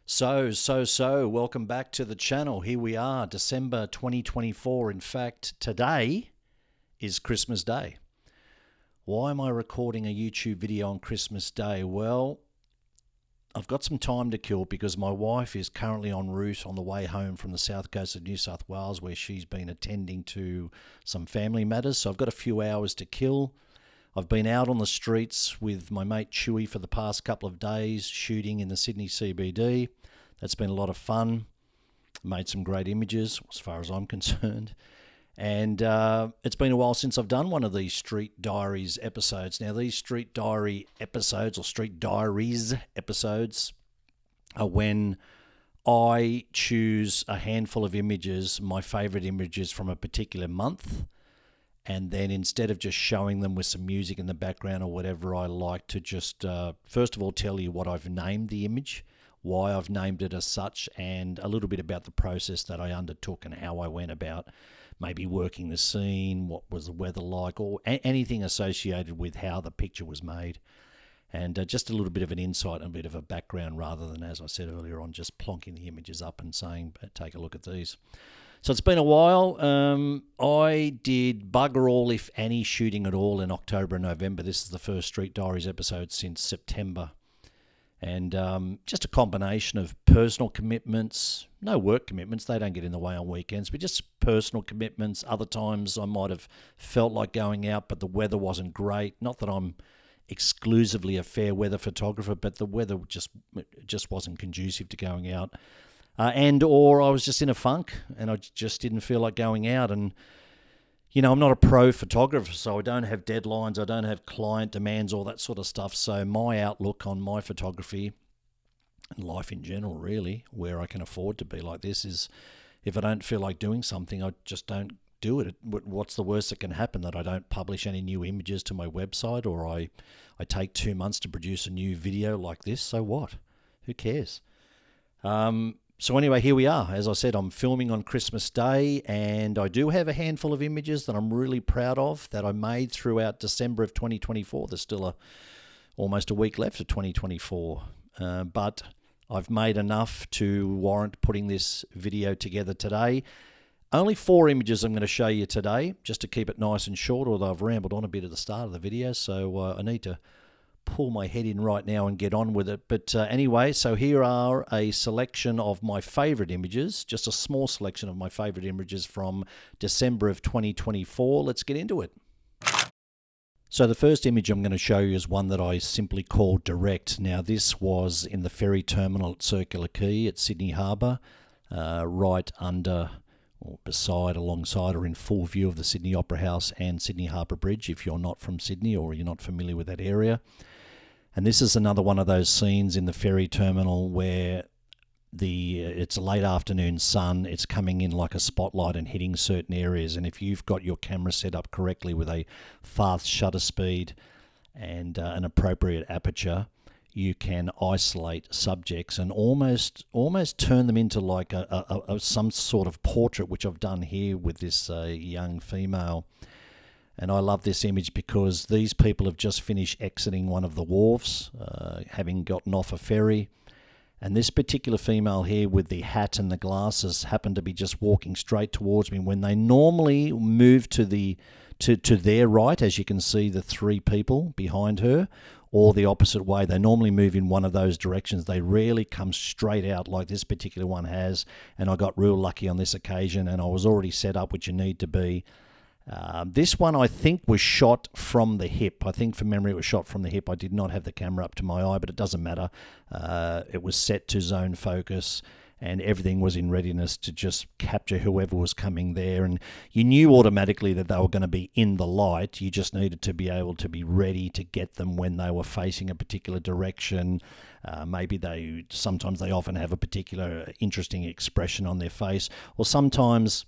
Welcome back to the channel. Here we are, December 2024. In fact, today is Christmas Day. Why am I recording a YouTube video on Christmas Day? Well, I've got some time to kill because my wife is currently en route on the way home from the south coast of New South Wales, where she's been attending to some family matters. So I've got a few hours to kill. I've been out on the streets with my mate Chewy for the past couple of days, shooting in the Sydney CBD. That's been a lot of fun. Made some great images, as far as I'm concerned. And it's been a while since I've done one of these Street Diaries episodes. Now, these Street Diary episodes, or Street Diaries episodes, are when I choose a handful of images, my favourite images from a particular month, and then instead of just showing them with some music in the background or whatever, I like to just, first of all, tell you what I've named the image, why I've named it as such, and a little bit about the process that I undertook and how I went about maybe working the scene, what was the weather like, or anything associated with how the picture was made. And just a little bit of an insight and a bit of a background rather than, as I said earlier on, just plonking the images up and saying, take a look at these. So it's been a while. I did bugger all, if any, shooting at all in October and November. This is the first Street Diaries episode since September. And just a combination of personal commitments, no work commitments, they don't get in the way on weekends, but just personal commitments. Other times I might have felt like going out, but the weather wasn't great. Not that I'm exclusively a fair weather photographer, but the weather just wasn't conducive to going out. Or I was just in a funk and I just didn't feel like going out. And, you know, I'm not a pro photographer, so I don't have deadlines, I don't have client demands, all that sort of stuff. So my outlook on my photography and life in general, really, where I can afford to be like this, is if I don't feel like doing something, I just don't do it. What's the worst that can happen? That I don't publish any new images to my website, or I take 2 months to produce a new video like this. So what? Who cares? So anyway, here we are. As I said, I'm filming on Christmas Day, and I do have a handful of images that I'm really proud of that I made throughout December of 2024. There's still almost a week left of 2024, but I've made enough to warrant putting this video together today. Only 4 images I'm going to show you today, just to keep it nice and short, although I've rambled on a bit at the start of the video, so I need to pull my head in right now and get on with it. But anyway, so here are a selection of my favorite images, just a small selection of my favorite images from December of 2024. Let's get into it. So the first image I'm going to show you is one that I simply call Direct. Now, this was in the ferry terminal at Circular Quay at Sydney Harbour, right under or beside, alongside, or in full view of the Sydney Opera House and Sydney Harbour Bridge, if you're not from Sydney or you're not familiar with that area. And this is another one of those scenes in the ferry terminal where it's a late afternoon sun, it's coming in like a spotlight and hitting certain areas. And if you've got your camera set up correctly with a fast shutter speed and an appropriate aperture, you can isolate subjects and almost turn them into like some sort of portrait, which I've done here with this young female. And I love this image because these people have just finished exiting one of the wharves, having gotten off a ferry. And this particular female here with the hat and the glasses happened to be just walking straight towards me when they normally move to their right, as you can see the 3 people behind her, or the opposite way. They normally move in one of those directions. They rarely come straight out like this particular one has. And I got real lucky on this occasion, and I was already set up, which you need to be. This one I think was shot from the hip. I think from memory it was shot from the hip. I did not have the camera up to my eye, but it doesn't matter. It was set to zone focus and everything was in readiness to just capture whoever was coming there. And you knew automatically that they were going to be in the light. You just needed to be able to be ready to get them when they were facing a particular direction. Sometimes they often have a particular interesting expression on their face, or sometimes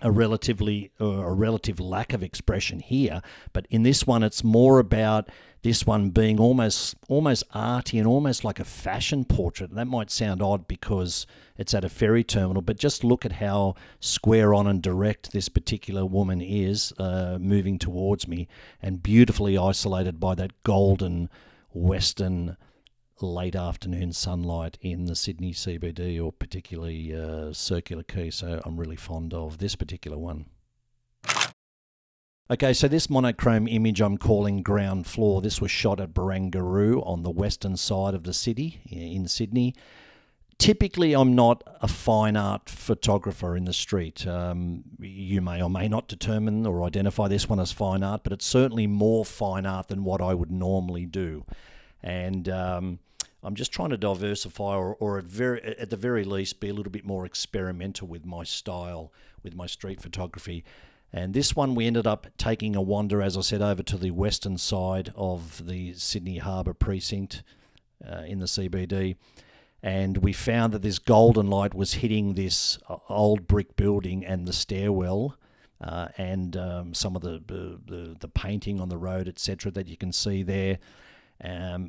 a relative lack of expression here. But in this one, it's more about this one being almost arty and almost like a fashion portrait. And that might sound odd because it's at a ferry terminal, but just look at how square on and direct this particular woman is, moving towards me, and beautifully isolated by that golden western late afternoon sunlight in the Sydney CBD, or particularly Circular Quay, so I'm really fond of this particular one. Okay, so this monochrome image I'm calling Ground Floor. This was shot at Barangaroo on the western side of the city in Sydney. Typically, I'm not a fine art photographer in the street. You may or may not determine or identify this one as fine art, but it's certainly more fine art than what I would normally do. And I'm just trying to diversify, or at the very least, be a little bit more experimental with my style, with my street photography. And this one, we ended up taking a wander, as I said, over to the western side of the Sydney Harbour precinct in the CBD. And we found that this golden light was hitting this old brick building and the stairwell and some of the painting on the road, etc., that you can see there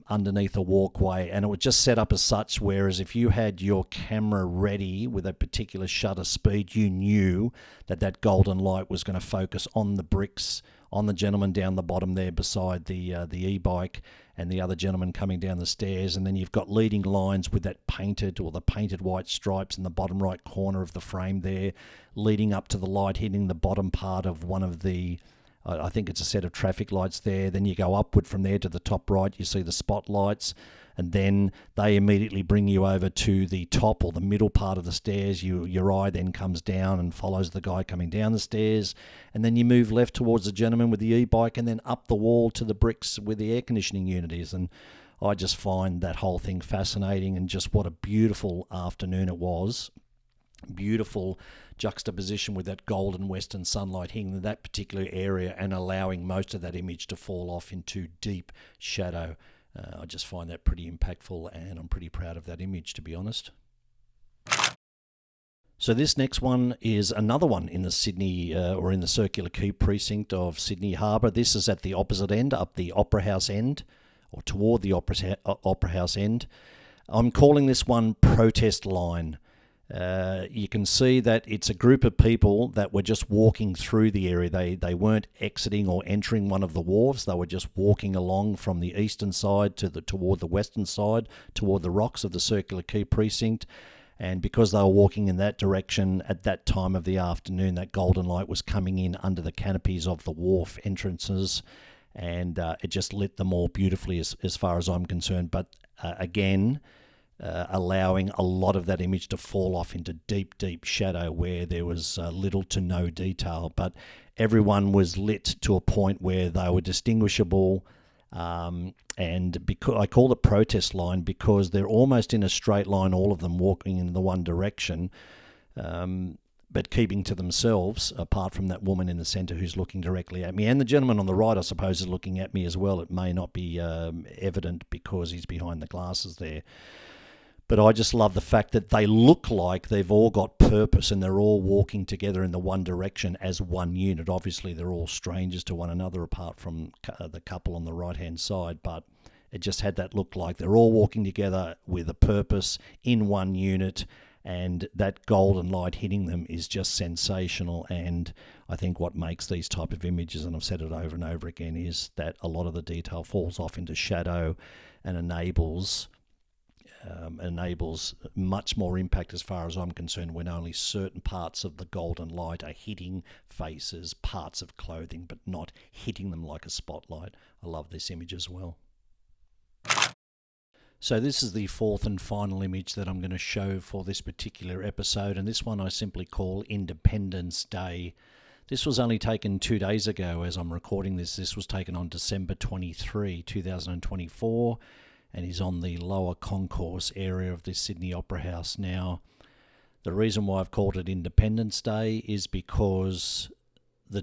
underneath a walkway. And it was just set up as such, whereas if you had your camera ready with a particular shutter speed, you knew that that golden light was going to focus on the bricks, on the gentleman down the bottom there beside the e-bike, and the other gentleman coming down the stairs. And then you've got leading lines with that painted, or the painted white stripes in the bottom right corner of the frame there, leading up to the light hitting the bottom part of one of the, I think it's a set of traffic lights there. Then you go upward from there to the top right, you see the spotlights, and then they immediately bring you over to the top or the middle part of the stairs. Your eye then comes down and follows the guy coming down the stairs, and then you move left towards the gentleman with the e-bike, and then up the wall to the bricks where the air conditioning unit is. And I just find that whole thing fascinating, and just what a beautiful afternoon it was. Beautiful juxtaposition with that golden western sunlight hitting that particular area and allowing most of that image to fall off into deep shadow. I just find that pretty impactful, and I'm pretty proud of that image, to be honest. So this next one is another one in the Sydney or in the Circular Quay precinct of Sydney Harbour. This is at the opposite end, up the Opera House end, or toward the Opera House end. I'm calling this one Protest Line. You can see that it's a group of people that were just walking through the area. They weren't exiting or entering one of the wharves. They were just walking along from the eastern side toward the western side, toward the rocks of the Circular Quay precinct. And because they were walking in that direction at that time of the afternoon, that golden light was coming in under the canopies of the wharf entrances, and it just lit them all beautifully as far as I'm concerned. But again, allowing a lot of that image to fall off into deep, deep shadow where there was little to no detail. But everyone was lit to a point where they were distinguishable. And because I call it Protest Line, because they're almost in a straight line, all of them walking in the one direction, but keeping to themselves, apart from that woman in the centre who's looking directly at me. And the gentleman on the right, I suppose, is looking at me as well. It may not be evident because he's behind the glasses there. But I just love the fact that they look like they've all got purpose and they're all walking together in the one direction as one unit. Obviously, they're all strangers to one another apart from the couple on the right-hand side, but it just had that look like they're all walking together with a purpose in one unit, and that golden light hitting them is just sensational. And I think what makes these type of images, and I've said it over and over again, is that a lot of the detail falls off into shadow and enables much more impact, as far as I'm concerned, when only certain parts of the golden light are hitting faces, parts of clothing, but not hitting them like a spotlight. I love this image as well. So this is the fourth and final image that I'm going to show for this particular episode, and this one I simply call Independence Day. This was only taken 2 days ago as I'm recording this. This was taken on December 23, 2024. And is on the lower concourse area of the Sydney Opera House. Now, the reason why I've called it Independence Day is because the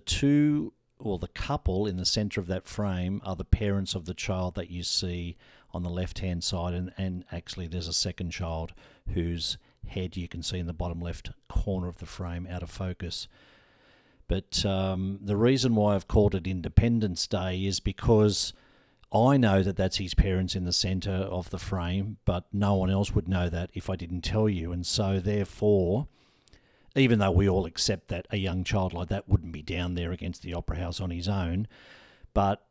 couple in the centre of that frame are the parents of the child that you see on the left-hand side, and actually there's a second child whose head you can see in the bottom left corner of the frame out of focus. But the reason why I've called it Independence Day is because I know that that's his parents in the centre of the frame, but no one else would know that if I didn't tell you. And so therefore, even though we all accept that a young child like that wouldn't be down there against the Opera House on his own, but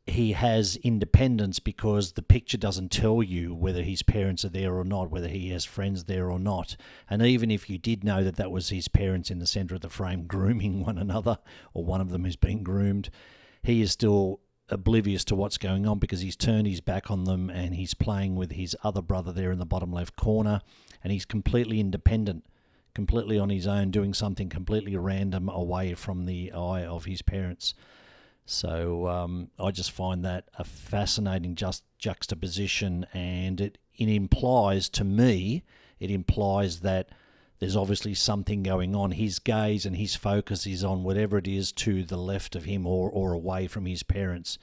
he has independence because the picture doesn't tell you whether his parents are there or not, whether he has friends there or not. And even if you did know that that was his parents in the centre of the frame grooming one another, or one of them is being groomed, he is still oblivious to what's going on because he's turned his back on them and he's playing with his other brother there in the bottom left corner, and he's completely independent, completely on his own, doing something completely random away from the eye of his parents. So I just find that a fascinating juxtaposition, and it implies to me, it implies that there's obviously something going on. His gaze and his focus is on whatever it is to the left of him or away from his parents.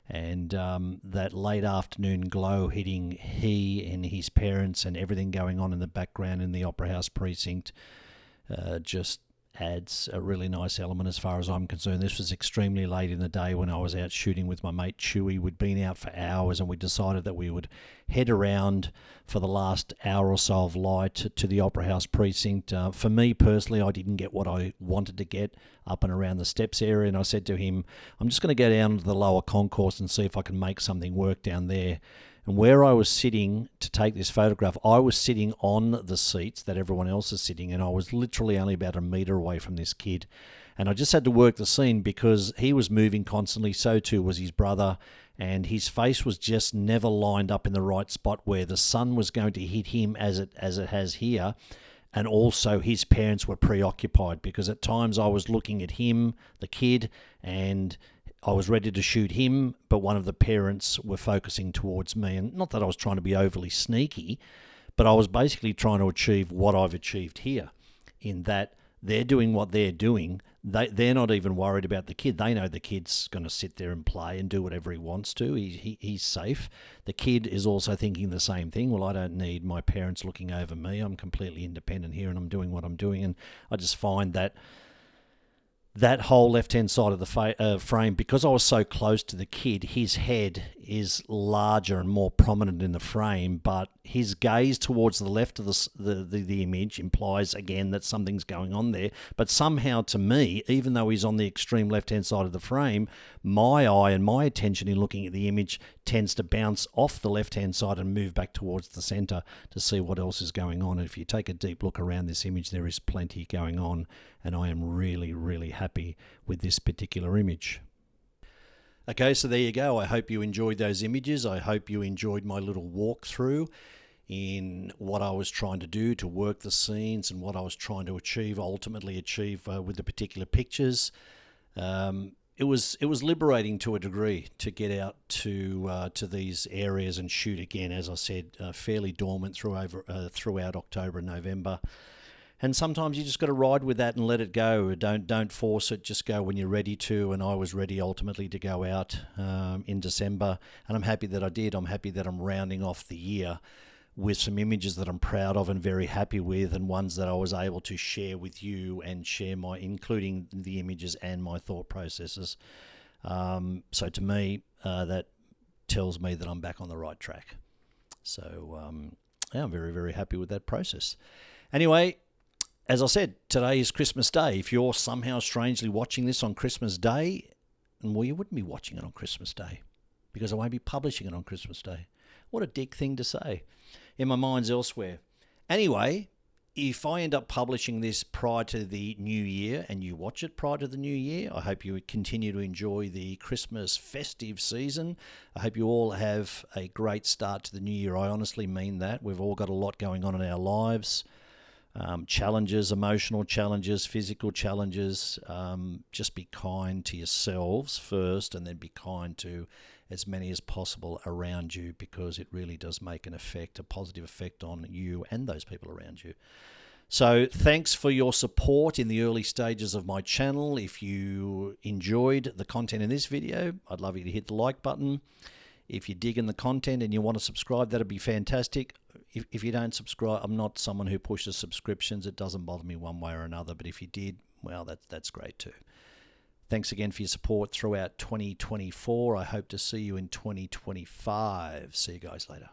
And that late afternoon glow hitting he and his parents and everything going on in the background in the Opera House precinct just adds a really nice element as far as I'm concerned. This was extremely late in the day when I was out shooting with my mate Chewy. We'd been out for hours and we decided that we would head around for the last hour or so of light to the Opera House precinct. For me personally, I didn't get what I wanted to get up and around the steps area, and I said to him, I'm just going to go down to the lower concourse and see if I can make something work down there. And where I was sitting to take this photograph, I was sitting on the seats that everyone else is sitting, and I was literally only about a metre away from this kid. And I just had to work the scene because he was moving constantly, so too was his brother, and his face was just never lined up in the right spot where the sun was going to hit him as it has here. And also his parents were preoccupied because at times I was looking at him, the kid, and I was ready to shoot him, but one of the parents were focusing towards me. And not that I was trying to be overly sneaky, but I was basically trying to achieve what I've achieved here, in that they're doing what they're doing. They're not even worried about the kid. They know the kid's going to sit there and play and do whatever he wants to. He's safe. The kid is also thinking the same thing. Well, I don't need my parents looking over me. I'm completely independent here and I'm doing what I'm doing. And I just find that whole left-hand side of the frame, because I was so close to the kid, his head is larger and more prominent in the frame, but his gaze towards the left of the image implies, again, that something's going on there. But somehow, to me, even though he's on the extreme left-hand side of the frame, my eye and my attention in looking at the image tends to bounce off the left-hand side and move back towards the centre to see what else is going on. And if you take a deep look around this image, there is plenty going on, and I am really, really happy with this particular image. Okay, so there you go. I hope you enjoyed those images. I hope you enjoyed my little walkthrough in what I was trying to do to work the scenes and what I was trying to ultimately achieve with the particular pictures. It was liberating to a degree to get out to these areas and shoot again. As I said, fairly dormant throughout October and November. And sometimes you just got to ride with that and let it go. Don't force it. Just go when you're ready to. And I was ready ultimately to go out in December. And I'm happy that I did. I'm happy that I'm rounding off the year with some images that I'm proud of and very happy with, and ones that I was able to share with you and share including the images and my thought processes. So to me, that tells me that I'm back on the right track. So yeah, I'm very, very happy with that process. Anyway, as I said, today is Christmas Day. If you're somehow strangely watching this on Christmas Day, well, you wouldn't be watching it on Christmas Day because I won't be publishing it on Christmas Day. What a dick thing to say. In my mind's elsewhere. Anyway, if I end up publishing this prior to the new year and you watch it prior to the new year, I hope you continue to enjoy the Christmas festive season. I hope you all have a great start to the new year. I honestly mean that. We've all got a lot going on in our lives. Challenges, emotional challenges, physical challenges. Just be kind to yourselves first, and then be kind to as many as possible around you, because it really does make a positive effect on you and those people around you. So thanks for your support in the early stages of my channel. If you enjoyed the content in this video, I'd love you to hit the like button. If you're digging the content and you want to subscribe, that'd be fantastic. If you don't subscribe, I'm not someone who pushes subscriptions. It doesn't bother me one way or another. But if you did, well, that's great too. Thanks again for your support throughout 2024. I hope to see you in 2025. See you guys later.